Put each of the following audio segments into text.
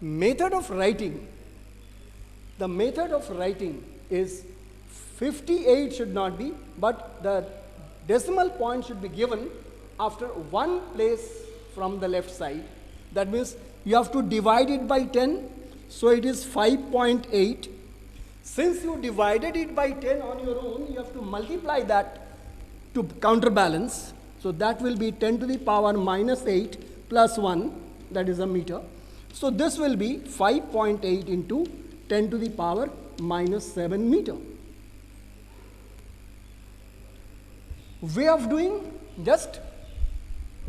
method of writing, the method of writing is 58 should not be, but the decimal point should be given after one place from the left side. That means you have to divide it by 10, so it is 5.8. Since you divided it by 10 on your own, you have to multiply that to counterbalance. So that will be 10 to the power minus 8 plus 1, that is a meter. So this will be 5.8 into 10 to the power minus 7 meter. Way of doing, just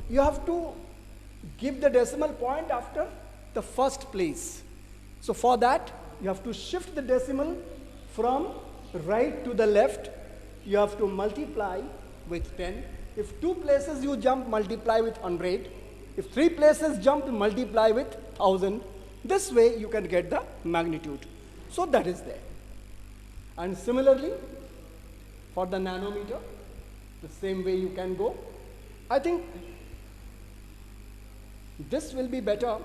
you have to give the decimal point after the first place. So for that, you have to shift the decimal from right to the left. You have to multiply with 10. If 2 places you jump, multiply with 100. If 3 places jump, multiply with 1000. This way you can get the magnitude. So that is there. And similarly, for the nanometer, the same way you can go. I think this will be better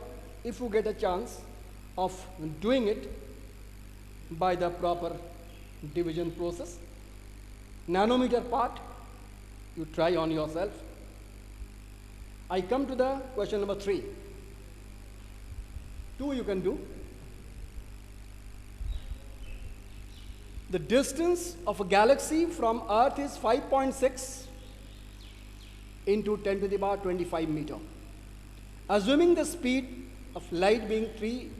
if you get a chance of doing it by the proper division process. Nanometer part, you try on yourself. I come to the question number 3. 2 you can do. The distance of a galaxy from Earth is 5.6 into 10 to the power 25 meter. Assuming the speed of light being 3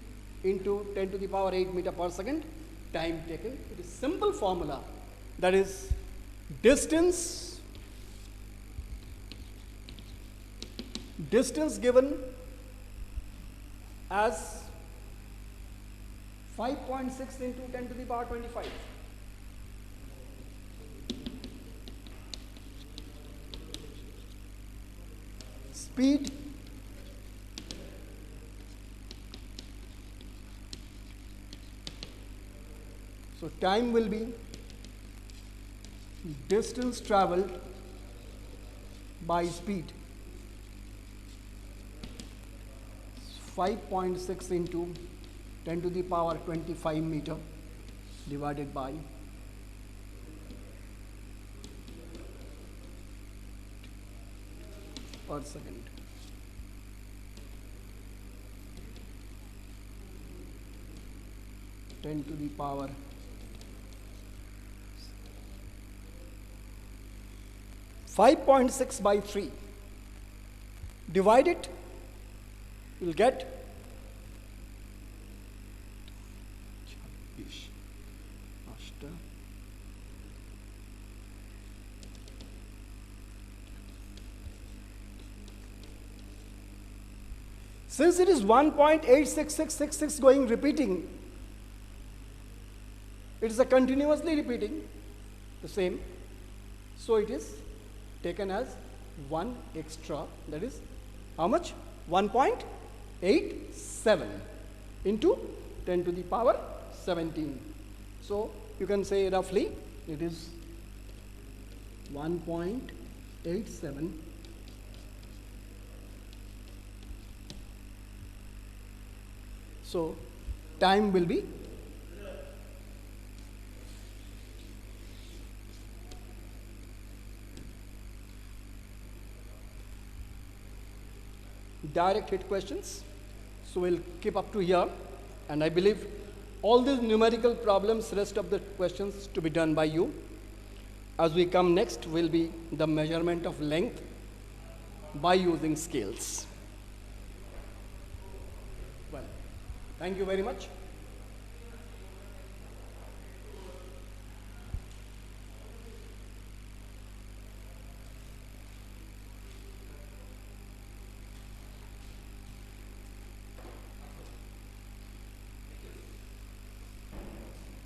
into 10 to the power 8 meter per second, time taken, it is simple formula. That is distance given as 5.6 into 10 to the power 25. Speed so time will be distance traveled by speed. 5.6 into 10 to the power 25 meter divided by per second. Ten to the power 5.6 by 3. Divide it, you'll get since it is 1.86666 going repeating, it is a continuously repeating the same, so it is taken as 1 extra, that is how much? 1.87 into 10 to the power 17. So you can say roughly it is 1.87 so time will be direct hit questions. So we'll keep up to here, and I believe all these numerical problems, rest of the questions to be done by you. As we come next will be the measurement of length by using scales. Well, thank you very much.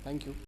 Thank you.